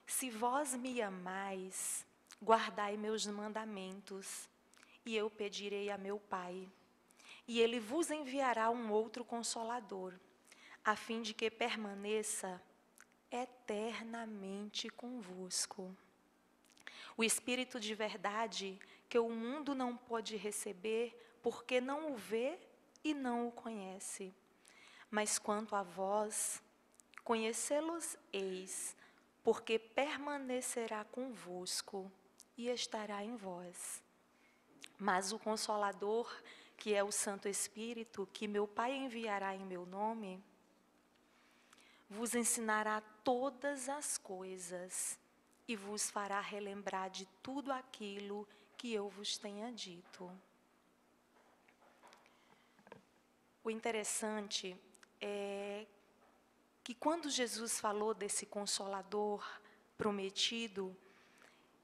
Se vós me amais, guardai meus mandamentos, e eu pedirei a meu Pai, e ele vos enviará um outro Consolador, a fim de que permaneça eternamente convosco. O Espírito de verdade, que o mundo não pode receber, porque não o vê e não o conhece. Mas quanto a vós, conhecê-los-eis, porque permanecerá convosco e estará em vós. Mas o Consolador, que é o Santo Espírito, que meu Pai enviará em meu nome, vos ensinará todas as coisas e vos fará relembrar de tudo aquilo que eu vos tenha dito. O interessante é que quando Jesus falou desse Consolador prometido,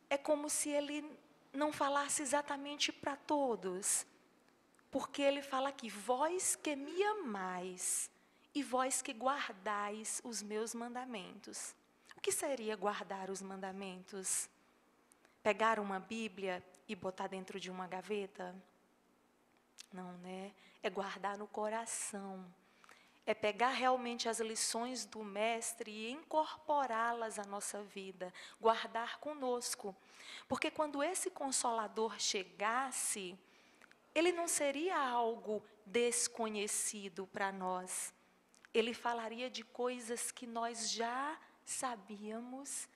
é como se ele não falasse exatamente para todos, porque ele fala aqui, vós que me amais e vós que guardais os meus mandamentos. O que seria guardar os mandamentos? Pegar uma Bíblia e botar dentro de uma gaveta? Não, né? É guardar no coração. É pegar realmente as lições do Mestre e incorporá-las à nossa vida, guardar conosco. Porque quando esse Consolador chegasse, ele não seria algo desconhecido para nós. Ele falaria de coisas que nós já sabíamos,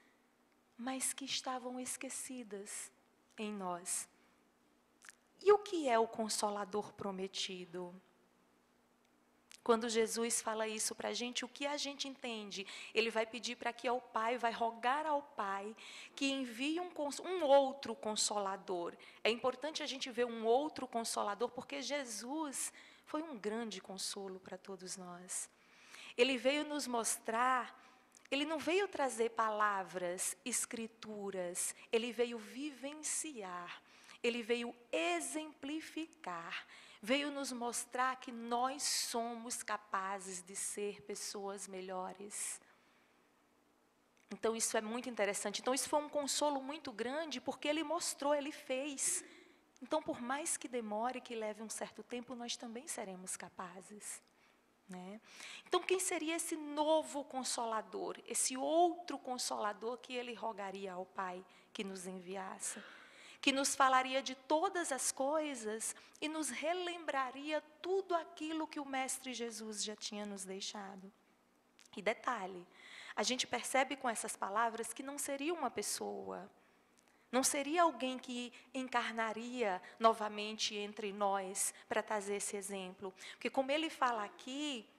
mas que estavam esquecidas em nós. E o que é o Consolador prometido? Quando Jesus fala isso para a gente, o que a gente entende? Ele vai pedir para que ao Pai, vai rogar ao Pai, que envie um outro Consolador. É importante a gente ver um outro Consolador, porque Jesus foi um grande consolo para todos nós. Ele veio nos mostrar, ele não veio trazer palavras, escrituras, ele veio vivenciar, ele veio exemplificar, veio nos mostrar que nós somos capazes de ser pessoas melhores. Então isso é muito interessante. Então isso foi um consolo muito grande, porque ele mostrou, ele fez. Então por mais que demore, que leve um certo tempo, nós também seremos capazes. Né? Então quem seria esse novo Consolador, esse outro Consolador que ele rogaria ao Pai que nos enviasse? Que nos falaria de todas as coisas e nos relembraria tudo aquilo que o Mestre Jesus já tinha nos deixado. E detalhe, a gente percebe com essas palavras que não seria uma pessoa, não seria alguém que encarnaria novamente entre nós para trazer esse exemplo. Porque como ele fala aqui,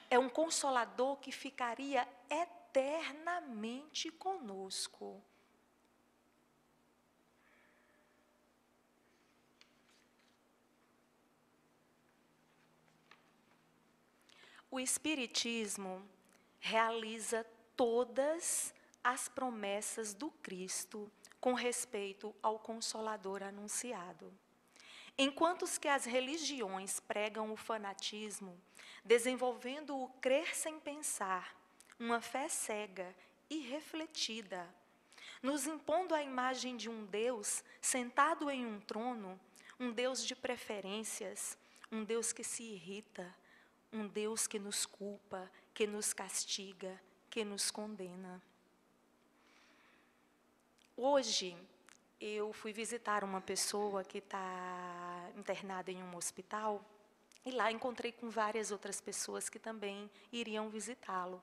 é um Consolador que ficaria eternamente conosco. O Espiritismo realiza todas as promessas do Cristo com respeito ao Consolador anunciado. Enquanto que as religiões pregam o fanatismo, desenvolvendo o crer sem pensar, uma fé cega, irrefletida, nos impondo a imagem de um Deus sentado em um trono, um Deus de preferências, um Deus que se irrita, um Deus que nos culpa, que nos castiga, que nos condena. Hoje, eu fui visitar uma pessoa que está internada em um hospital, e lá encontrei com várias outras pessoas que também iriam visitá-lo.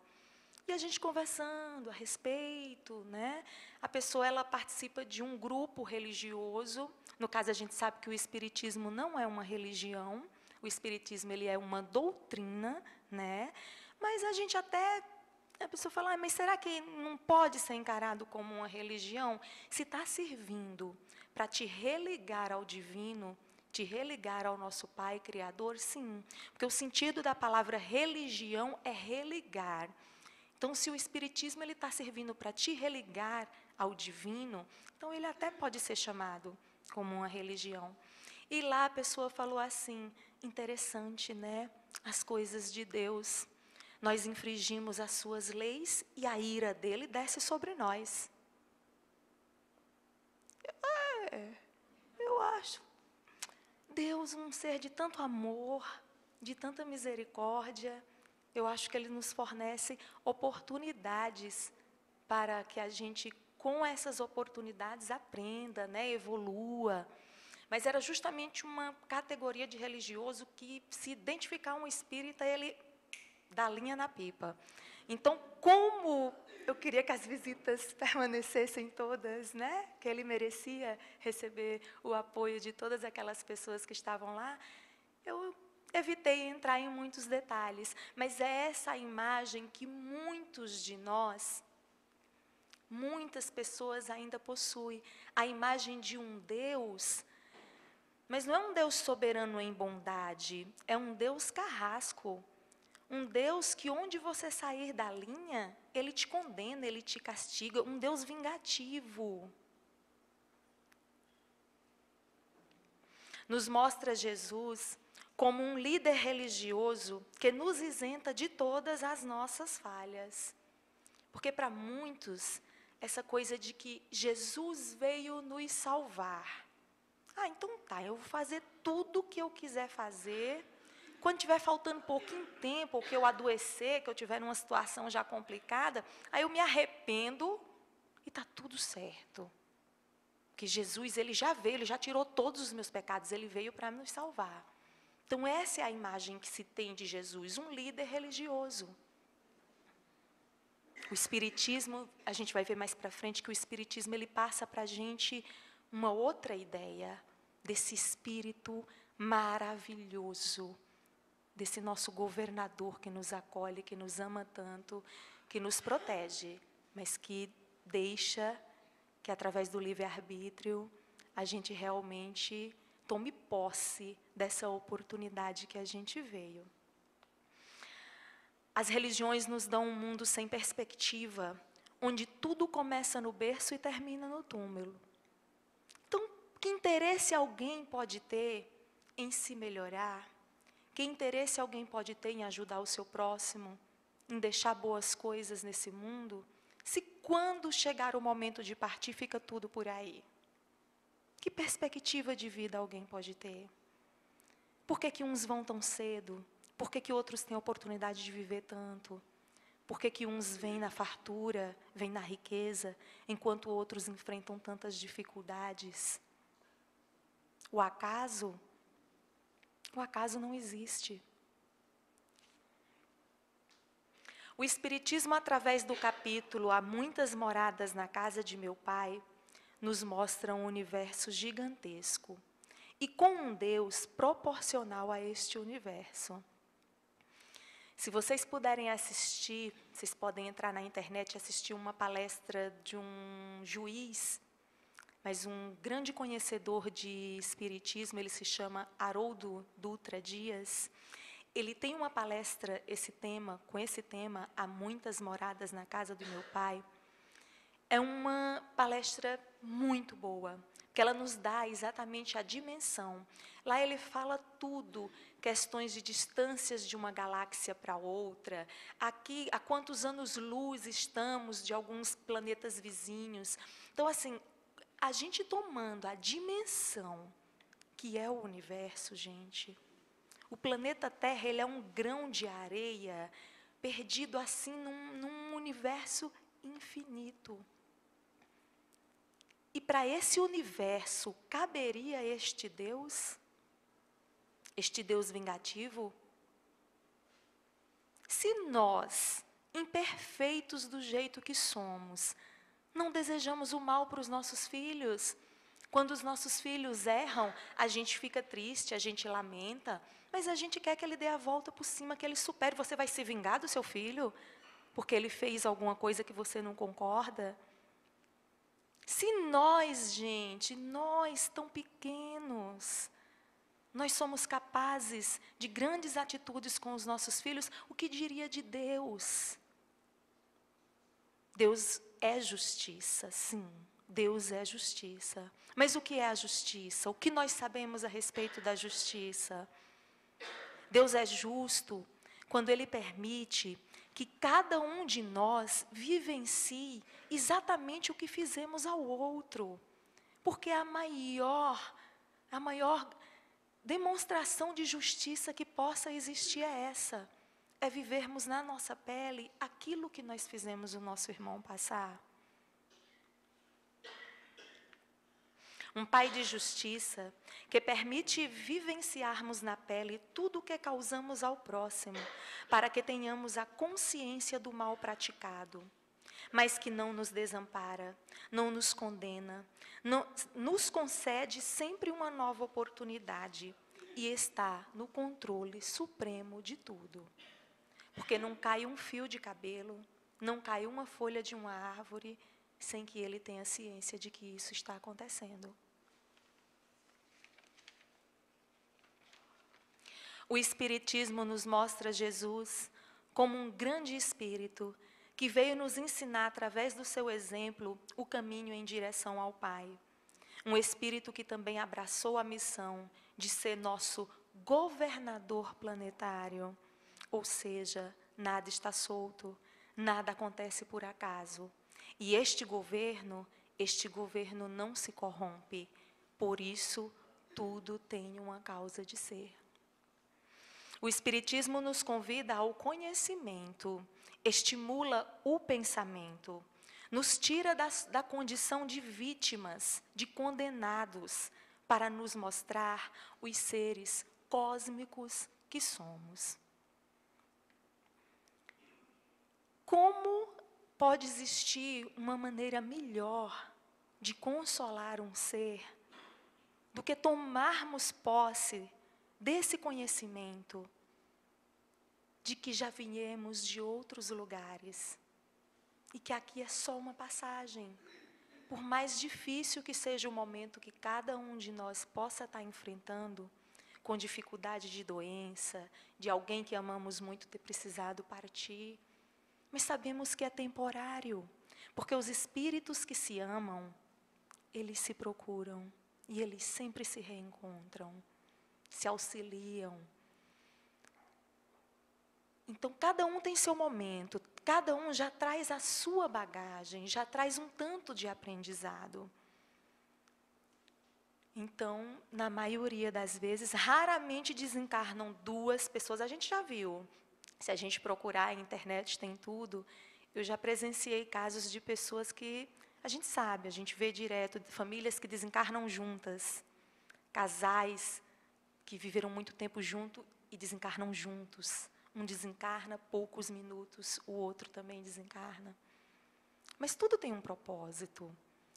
E a gente conversando a respeito, né? A pessoa, ela participa de um grupo religioso. No caso, a gente sabe que o Espiritismo não é uma religião. O Espiritismo, ele é uma doutrina, né? Mas a gente até... A pessoa fala, mas será que não pode ser encarado como uma religião? Se está servindo para te religar ao divino, te religar ao nosso Pai Criador, sim. Porque o sentido da palavra religião é religar. Então, se o Espiritismo está servindo para te religar ao divino, então ele até pode ser chamado como uma religião. E lá a pessoa falou assim, interessante, né? As coisas de Deus. nós infringimos as suas leis e a ira dele desce sobre nós. Eu acho Deus um ser de tanto amor, de tanta misericórdia. Eu acho que Ele nos fornece oportunidades para que a gente, com essas oportunidades, aprenda, né, evolua. Mas era justamente uma categoria de religioso que, se identificar um espírita, ele dá linha na pipa. Então, como eu queria que as visitas permanecessem todas, né? Que ele merecia receber o apoio de todas aquelas pessoas que estavam lá, eu evitei entrar em muitos detalhes. Mas é essa imagem que muitos de nós, muitas pessoas ainda possuem. A imagem de um Deus, mas não é um Deus soberano em bondade, é um Deus carrasco. Um Deus que, onde você sair da linha, Ele te condena, Ele te castiga. Um Deus vingativo. Nos mostra Jesus como um líder religioso que nos isenta de todas as nossas falhas. Porque para muitos, essa coisa de que Jesus veio nos salvar. Ah, então tá, eu vou fazer tudo o que eu quiser fazer. Quando tiver faltando pouquinho tempo, ou que eu adoecer, que eu tiver numa situação já complicada, aí eu me arrependo e está tudo certo. Porque Jesus, Ele já veio, Ele já tirou todos os meus pecados, Ele veio para nos salvar. Então essa é a imagem que se tem de Jesus, um líder religioso. O Espiritismo, a gente vai ver mais para frente que o Espiritismo, ele passa para a gente uma outra ideia desse Espírito maravilhoso, desse nosso governador que nos acolhe, que nos ama tanto, que nos protege, mas que deixa que, através do livre-arbítrio, a gente realmente tome posse dessa oportunidade que a gente veio. As religiões nos dão um mundo sem perspectiva, onde tudo começa no berço e termina no túmulo. Então, que interesse alguém pode ter em se melhorar? Que interesse alguém pode ter em ajudar o seu próximo, em deixar boas coisas nesse mundo, se quando chegar o momento de partir, fica tudo por aí? Que perspectiva de vida alguém pode ter? Por que uns vão tão cedo? Por que outros têm a oportunidade de viver tanto? Por que uns vêm na fartura, vêm na riqueza, enquanto outros enfrentam tantas dificuldades? O acaso? O acaso não existe. O Espiritismo, através do capítulo Há Muitas Moradas na Casa de Meu Pai, nos mostra um universo gigantesco e com um Deus proporcional a este universo. Se vocês puderem assistir, vocês podem entrar na internet e assistir uma palestra de um juiz, mas um grande conhecedor de espiritismo, ele se chama Haroldo Dutra Dias. Ele tem uma palestra com esse tema, Há Muitas Moradas na Casa do Meu Pai. É uma palestra muito boa, porque ela nos dá exatamente a dimensão. Lá ele fala tudo, questões de distâncias de uma galáxia para outra, aqui, a quantos anos-luz estamos de alguns planetas vizinhos. Então, assim, a gente tomando a dimensão que é o universo, gente, o planeta Terra, ele é um grão de areia perdido assim num universo infinito. E para esse universo caberia este Deus vingativo? Se nós, imperfeitos do jeito que somos, não desejamos o mal para os nossos filhos, quando os nossos filhos erram, a gente fica triste, a gente lamenta, mas a gente quer que ele dê a volta por cima, que ele supere. Você vai se vingar do seu filho porque ele fez alguma coisa que você não concorda? Se nós, gente, nós tão pequenos, nós somos capazes de grandes atitudes com os nossos filhos, o que diria de Deus? Deus é justiça, sim, Deus é justiça. Mas o que é a justiça? O que nós sabemos a respeito da justiça? Deus é justo quando Ele permite que cada um de nós vivencie exatamente o que fizemos ao outro. Porque a maior demonstração de justiça que possa existir é essa. É vivermos na nossa pele aquilo que nós fizemos o nosso irmão passar. Um Pai de justiça que permite vivenciarmos na pele tudo o que causamos ao próximo, para que tenhamos a consciência do mal praticado, mas que não nos desampara, não nos condena, nos concede sempre uma nova oportunidade e está no controle supremo de tudo. Porque não cai um fio de cabelo, não cai uma folha de uma árvore, sem que ele tenha ciência de que isso está acontecendo. O Espiritismo nos mostra Jesus como um grande Espírito que veio nos ensinar, através do seu exemplo, o caminho em direção ao Pai. Um Espírito que também abraçou a missão de ser nosso governador planetário. Ou seja, nada está solto, nada acontece por acaso. E este governo não se corrompe. Por isso, tudo tem uma causa de ser. O Espiritismo nos convida ao conhecimento, estimula o pensamento, nos tira da condição de vítimas, de condenados, para nos mostrar os seres cósmicos que somos. Como pode existir uma maneira melhor de consolar um ser do que tomarmos posse desse conhecimento de que já viemos de outros lugares e que aqui é só uma passagem. Por mais difícil que seja o momento que cada um de nós possa estar enfrentando, com dificuldade de doença, de alguém que amamos muito ter precisado partir, mas sabemos que é temporário, porque os espíritos que se amam, eles se procuram e eles sempre se reencontram, se auxiliam. Então, cada um tem seu momento, cada um já traz a sua bagagem, já traz um tanto de aprendizado. Então, na maioria das vezes, raramente desencarnam duas pessoas. A gente já viu, se a gente procurar, a internet tem tudo. Eu já presenciei casos de pessoas que, a gente sabe, a gente vê direto, famílias que desencarnam juntas, casais que viveram muito tempo junto e desencarnam juntos. Um desencarna poucos minutos, o outro também desencarna. Mas tudo tem um propósito.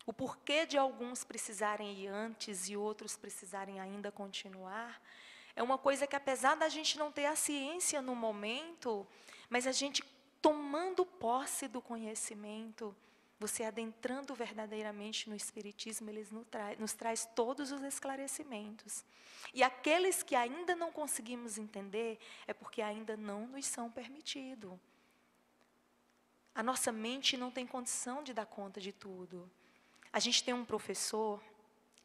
O porquê de alguns precisarem ir antes e outros precisarem ainda continuar, é uma coisa que, apesar da gente não ter a ciência no momento, mas a gente tomando posse do conhecimento, você adentrando verdadeiramente no Espiritismo, ele nos traz todos os esclarecimentos. E aqueles que ainda não conseguimos entender, é porque ainda não nos são permitidos. A nossa mente não tem condição de dar conta de tudo. A gente tem um professor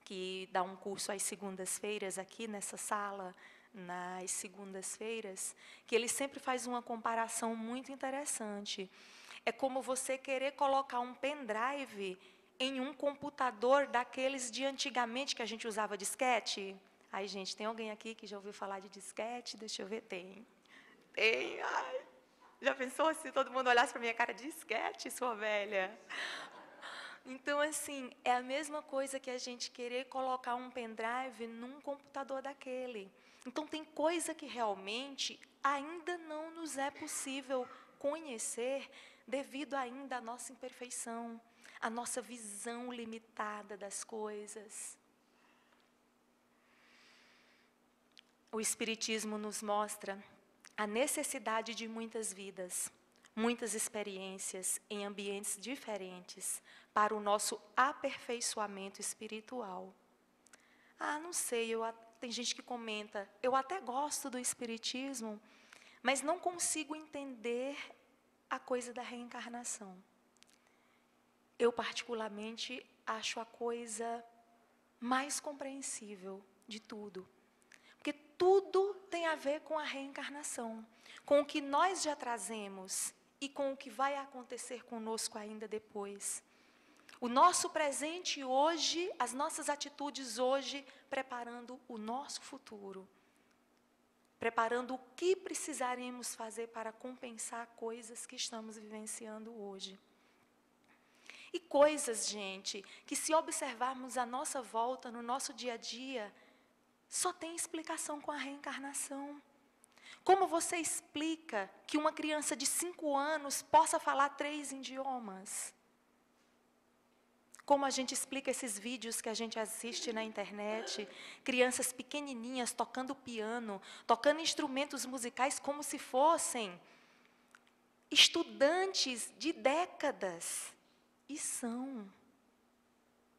que dá um curso às segundas-feiras aqui nessa sala, nas segundas-feiras, que ele sempre faz uma comparação muito interessante. É como você querer colocar um pendrive em um computador daqueles de antigamente que a gente usava disquete. Ai, gente, tem alguém aqui que já ouviu falar de disquete? Deixa eu ver, tem. Tem, ai. Já pensou se todo mundo olhasse para minha cara, disquete, sua velha? Então, assim, é a mesma coisa que a gente querer colocar um pendrive num computador daquele. Então, tem coisa que realmente ainda não nos é possível conhecer devido ainda à nossa imperfeição, à nossa visão limitada das coisas. O Espiritismo nos mostra a necessidade de muitas vidas, muitas experiências em ambientes diferentes para o nosso aperfeiçoamento espiritual. Ah, não sei, tem gente que comenta, eu até gosto do Espiritismo, mas não consigo entender a coisa da reencarnação. Eu, particularmente, acho a coisa mais compreensível de tudo. Porque tudo tem a ver com a reencarnação, com o que nós já trazemos e com o que vai acontecer conosco ainda depois. O nosso presente hoje, as nossas atitudes hoje, preparando o nosso futuro. Preparando o que precisaremos fazer para compensar coisas que estamos vivenciando hoje. E coisas, gente, que se observarmos à nossa volta, no nosso dia a dia, só tem explicação com a reencarnação. Como você explica que uma criança de 5 anos possa falar 3 idiomas? Como a gente explica esses vídeos que a gente assiste na internet, crianças pequenininhas tocando piano, tocando instrumentos musicais como se fossem estudantes de décadas. E são.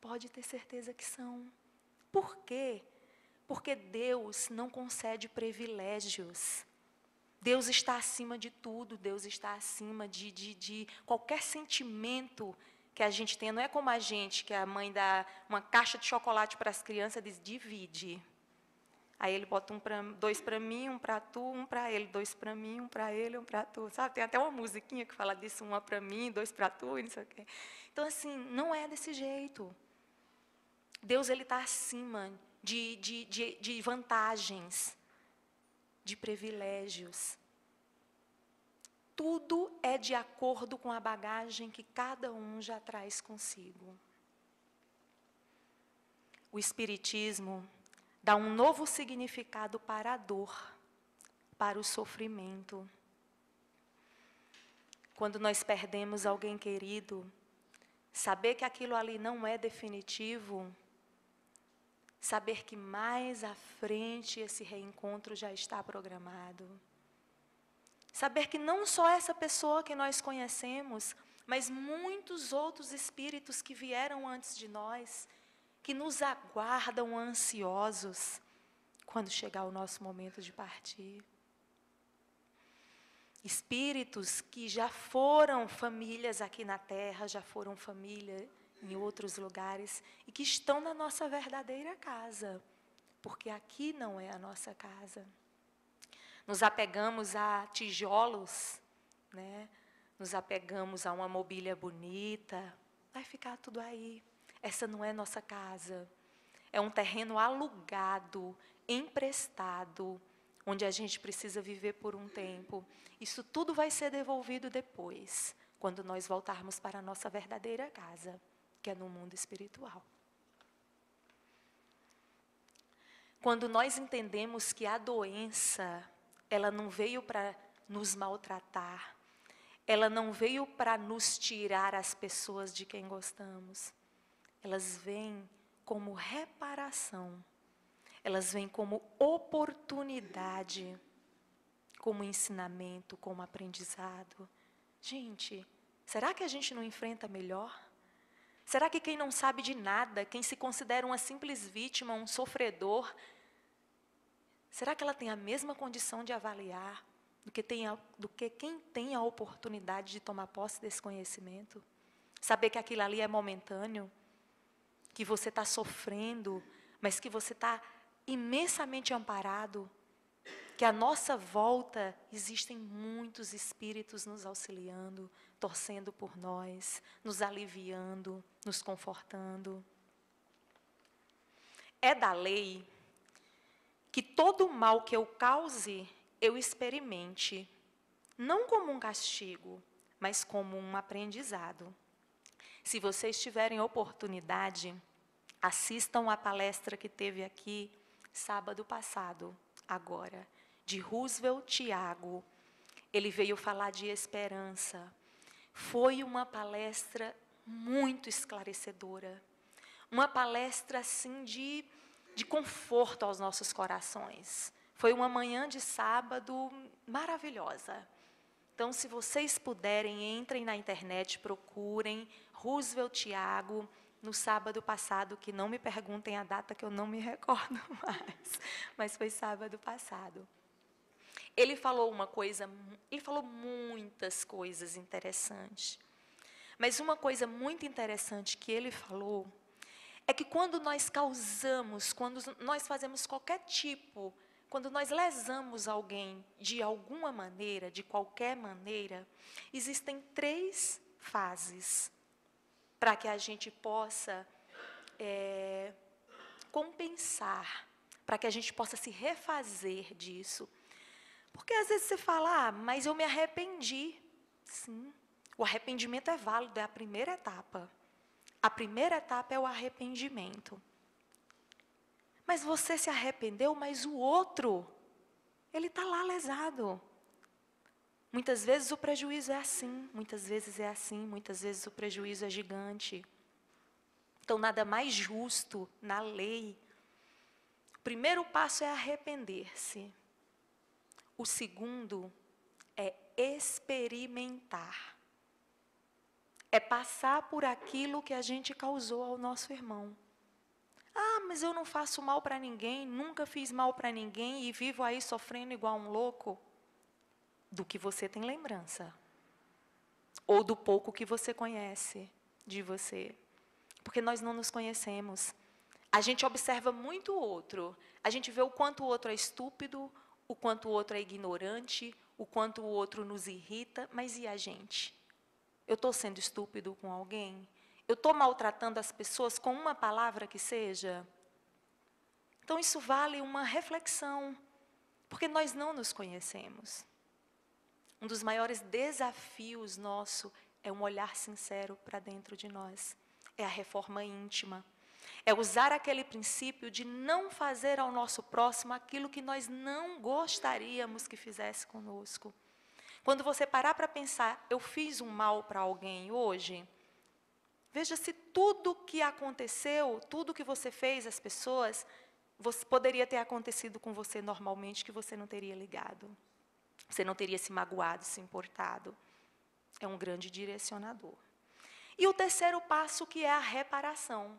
Pode ter certeza que são. Por quê? Porque Deus não concede privilégios. Deus está acima de tudo, Deus está acima de qualquer sentimento que a gente tem. Não é como a gente, que a mãe dá uma caixa de chocolate para as crianças e diz, divide. Aí ele bota 2 para mim, 1 para tu, 1 para ele, 2 para mim, 1 para ele, 1 para tu. Sabe? Tem até uma musiquinha que fala disso, 1 para mim, 2 para tu, e não sei o quê. Então, assim, não é desse jeito. Deus está acima de vantagens, de privilégios. Tudo é de acordo com a bagagem que cada um já traz consigo. O Espiritismo dá um novo significado para a dor, para o sofrimento. Quando nós perdemos alguém querido, saber que aquilo ali não é definitivo, saber que mais à frente esse reencontro já está programado. Saber que não só essa pessoa que nós conhecemos, mas muitos outros espíritos que vieram antes de nós, que nos aguardam ansiosos quando chegar o nosso momento de partir. Espíritos que já foram famílias aqui na Terra, já foram família em outros lugares, e que estão na nossa verdadeira casa, porque aqui não é a nossa casa. Nos apegamos a tijolos, né? Nos apegamos a uma mobília bonita, vai ficar tudo aí. Essa não é nossa casa. É um terreno alugado, emprestado, onde a gente precisa viver por um tempo. Isso tudo vai ser devolvido depois, quando nós voltarmos para a nossa verdadeira casa, que é no mundo espiritual. Quando nós entendemos que a doença, ela não veio para nos maltratar, ela não veio para nos tirar as pessoas de quem gostamos. Elas vêm como reparação, elas vêm como oportunidade, como ensinamento, como aprendizado. Gente, será que a gente não enfrenta melhor? Será que quem não sabe de nada, quem se considera uma simples vítima, um sofredor, será que ela tem a mesma condição de avaliar do que quem tem a oportunidade de tomar posse desse conhecimento? Saber que aquilo ali é momentâneo, que você está sofrendo, mas que você está imensamente amparado, que à nossa volta existem muitos espíritos nos auxiliando, torcendo por nós, nos aliviando, nos confortando. É da lei que todo mal que eu cause, eu experimente, não como um castigo, mas como um aprendizado. Se vocês tiverem oportunidade, assistam a palestra que teve aqui sábado passado, agora, de Roosevelt Thiago. Ele veio falar de esperança. Foi uma palestra muito esclarecedora. Uma palestra, assim, de conforto aos nossos corações. Foi uma manhã de sábado maravilhosa. Então, se vocês puderem, entrem na internet, procurem Roosevelt Thiago, no sábado passado, que não me perguntem a data, que eu não me recordo mais, mas foi sábado passado. Ele falou muitas coisas interessantes. Mas uma coisa muito interessante que ele falou é que quando nós causamos, quando nós fazemos qualquer tipo, quando nós lesamos alguém de alguma maneira, de qualquer maneira, existem 3 fases para que a gente possa compensar, para que a gente possa se refazer disso. Porque às vezes você fala, mas eu me arrependi. Sim, o arrependimento é válido, é a primeira etapa. A primeira etapa é o arrependimento. Mas você se arrependeu, mas o outro, ele está lá lesado. Muitas vezes o prejuízo é assim, muitas vezes é assim, muitas vezes o prejuízo é gigante. Então, nada mais justo na lei. O primeiro passo é arrepender-se. O segundo é experimentar. É passar por aquilo que a gente causou ao nosso irmão. Mas eu não faço mal para ninguém, nunca fiz mal para ninguém e vivo aí sofrendo igual um louco. Do que você tem lembrança. Ou do pouco que você conhece de você. Porque nós não nos conhecemos. A gente observa muito o outro. A gente vê o quanto o outro é estúpido, o quanto o outro é ignorante, o quanto o outro nos irrita. Mas e a gente? Eu estou sendo estúpido com alguém? Eu estou maltratando as pessoas com uma palavra que seja? Então, isso vale uma reflexão, porque nós não nos conhecemos. Um dos maiores desafios nosso é um olhar sincero para dentro de nós. É a reforma íntima. É usar aquele princípio de não fazer ao nosso próximo aquilo que nós não gostaríamos que fizesse conosco. Quando você parar para pensar, eu fiz um mal para alguém hoje? Veja se tudo que aconteceu, tudo que você fez às pessoas, poderia ter acontecido com você normalmente, que você não teria ligado. Você não teria se magoado, se importado. É um grande direcionador. E o terceiro passo, que é a reparação.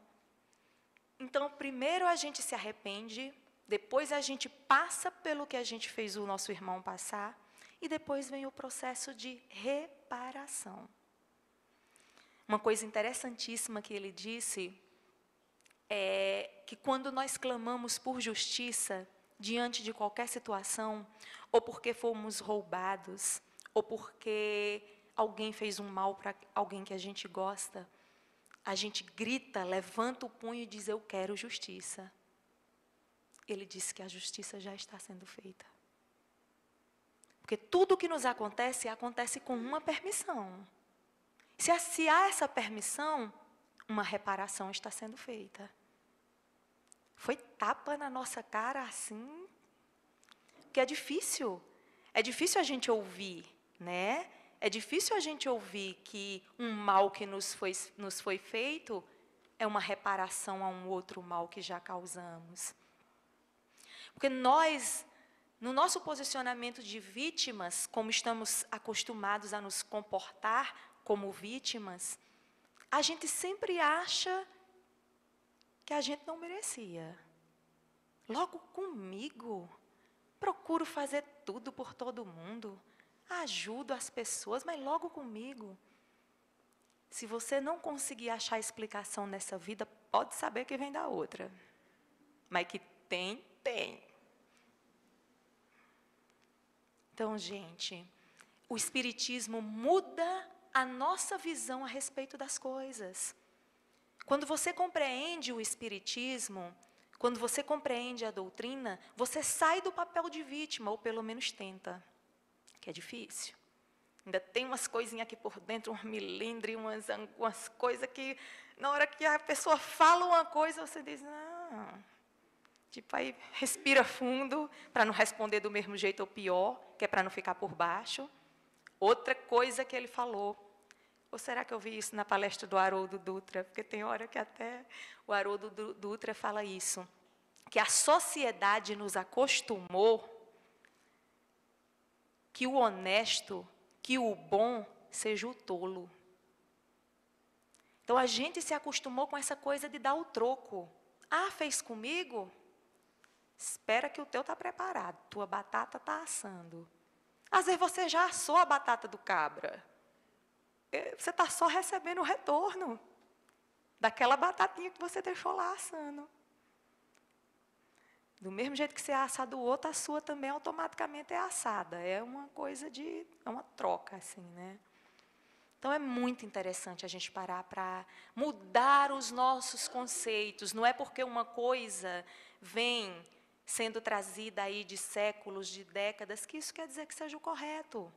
Então, primeiro a gente se arrepende, depois a gente passa pelo que a gente fez o nosso irmão passar, e depois vem o processo de reparação. Uma coisa interessantíssima que ele disse é que quando nós clamamos por justiça diante de qualquer situação, ou porque fomos roubados, ou porque alguém fez um mal para alguém que a gente gosta, a gente grita, levanta o punho e diz, eu quero justiça. Ele disse que a justiça já está sendo feita. Porque tudo o que nos acontece, acontece com uma permissão. Se há essa permissão, uma reparação está sendo feita. Foi tapa na nossa cara assim, que é difícil. É difícil a gente ouvir, né? É difícil a gente ouvir que um mal que nos foi feito é uma reparação a um outro mal que já causamos. Porque nós, no nosso posicionamento de vítimas, como estamos acostumados a nos comportar como vítimas, a gente sempre acha que a gente não merecia. Logo comigo, procuro fazer tudo por todo mundo, ajudo as pessoas, mas logo comigo. Se você não conseguir achar explicação nessa vida, pode saber que vem da outra. Mas que tem, tem. Então, gente, o Espiritismo muda a nossa visão a respeito das coisas. Quando você compreende o Espiritismo, quando você compreende a doutrina, você sai do papel de vítima, ou pelo menos tenta, que é difícil. Ainda tem umas coisinhas aqui por dentro, um milindre, umas coisas que, na hora que a pessoa fala uma coisa, você diz, não. Tipo, aí respira fundo, para não responder do mesmo jeito ou pior, que é para não ficar por baixo. Outra coisa que ele falou, ou será que eu vi isso na palestra do Haroldo Dutra? Porque tem hora que até o Haroldo Dutra fala isso, que a sociedade nos acostumou que o honesto, que o bom seja o tolo. Então, a gente se acostumou com essa coisa de dar o troco. Fez comigo? Espera que o teu está preparado, tua batata está assando. Às vezes você já assou a batata do cabra. Você está só recebendo o retorno daquela batatinha que você deixou lá assando. Do mesmo jeito que você assa do outro, a sua também automaticamente é assada. É uma coisa é uma troca, assim, né? Então, é muito interessante a gente parar para mudar os nossos conceitos. Não é porque uma coisa vem sendo trazida aí de séculos, de décadas, que isso quer dizer que seja o correto.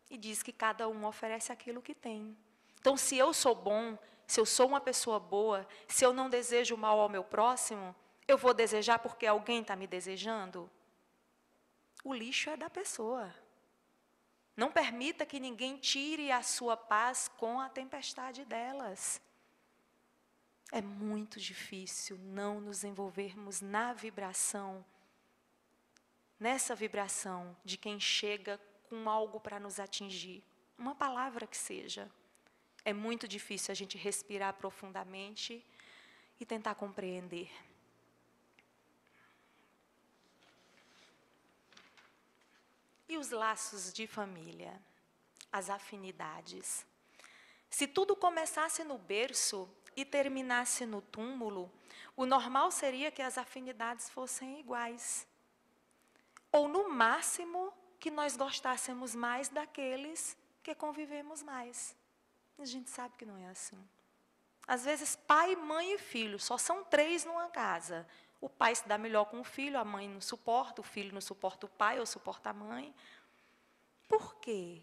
E diz que cada um oferece aquilo que tem. Então, se eu sou bom, se eu sou uma pessoa boa, se eu não desejo mal ao meu próximo, eu vou desejar porque alguém está me desejando? O lixo é da pessoa. Não permita que ninguém tire a sua paz com a tempestade delas. É muito difícil não nos envolvermos nessa vibração de quem chega com algo para nos atingir, uma palavra que seja. É muito difícil a gente respirar profundamente e tentar compreender. E os laços de família, as afinidades. Se tudo começasse no berço e terminasse no túmulo, o normal seria que as afinidades fossem iguais. Ou, no máximo, que nós gostássemos mais daqueles que convivemos mais. A gente sabe que não é assim. Às vezes, pai, mãe e filho, só são 3 numa casa. O pai se dá melhor com o filho, a mãe não suporta, o filho não suporta o pai ou suporta a mãe. Por quê?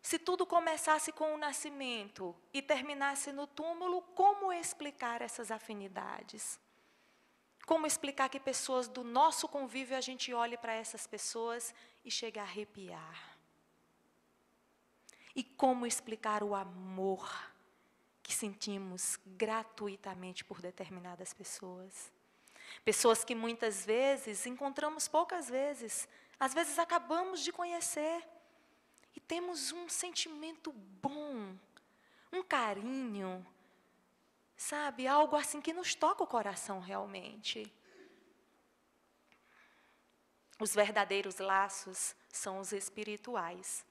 Se tudo começasse com o nascimento e terminasse no túmulo, como explicar essas afinidades? Como explicar que pessoas do nosso convívio, a gente olhe para essas pessoas e chegue a arrepiar? E como explicar o amor que sentimos gratuitamente por determinadas pessoas? Pessoas que muitas vezes encontramos poucas vezes, às vezes acabamos de conhecer, e temos um sentimento bom, um carinho, sabe, algo assim que nos toca o coração realmente. Os verdadeiros laços são os espirituais.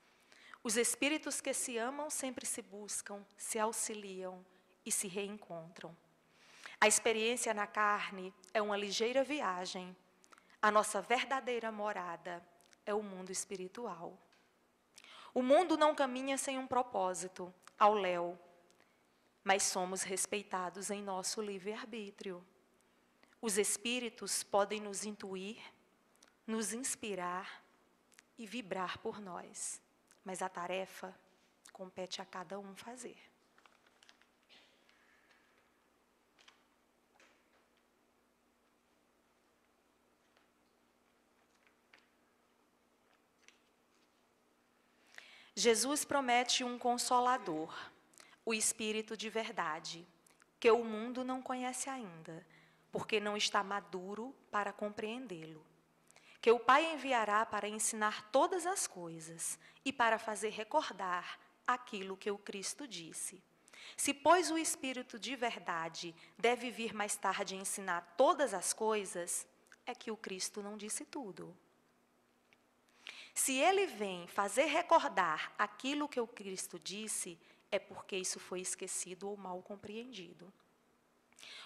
Os espíritos que se amam sempre se buscam, se auxiliam e se reencontram. A experiência na carne é uma ligeira viagem. A nossa verdadeira morada é o mundo espiritual. O mundo não caminha sem um propósito, ao léu, mas somos respeitados em nosso livre-arbítrio. Os espíritos podem nos intuir, nos inspirar e vibrar por nós, mas a tarefa compete a cada um fazer. Jesus promete um consolador, o Espírito de verdade, que o mundo não conhece ainda, porque não está maduro para compreendê-lo. Que o Pai enviará para ensinar todas as coisas e para fazer recordar aquilo que o Cristo disse. Se, pois, o Espírito de verdade deve vir mais tarde ensinar todas as coisas, é que o Cristo não disse tudo. Se ele vem fazer recordar aquilo que o Cristo disse, é porque isso foi esquecido ou mal compreendido.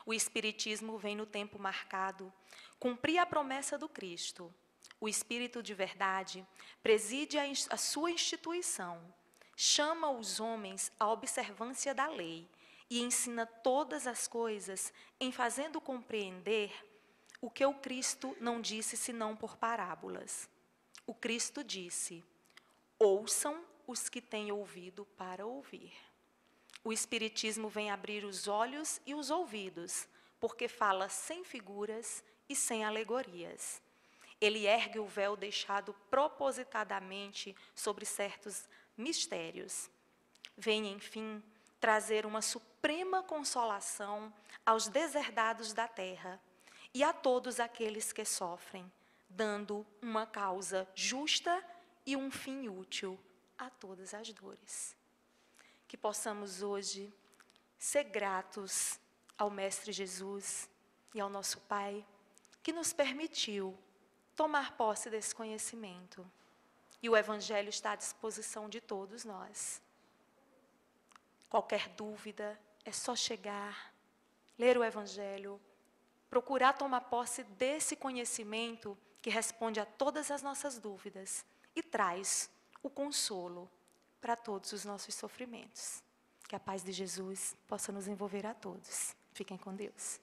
O Espiritismo vem no tempo marcado, cumprir a promessa do Cristo. O Espírito de verdade preside a sua instituição, chama os homens à observância da lei e ensina todas as coisas em fazendo compreender o que o Cristo não disse senão por parábolas. O Cristo disse: ouçam os que têm ouvido para ouvir. O Espiritismo vem abrir os olhos e os ouvidos, porque fala sem figuras e sem alegorias. Ele ergue o véu deixado propositadamente sobre certos mistérios. Vem, enfim, trazer uma suprema consolação aos deserdados da terra e a todos aqueles que sofrem, dando uma causa justa e um fim útil a todas as dores. Que possamos hoje ser gratos ao Mestre Jesus e ao nosso Pai, que nos permitiu tomar posse desse conhecimento. E o Evangelho está à disposição de todos nós. Qualquer dúvida, é só chegar, ler o Evangelho, procurar tomar posse desse conhecimento que responde a todas as nossas dúvidas e traz o consolo para todos os nossos sofrimentos. Que a paz de Jesus possa nos envolver a todos. Fiquem com Deus.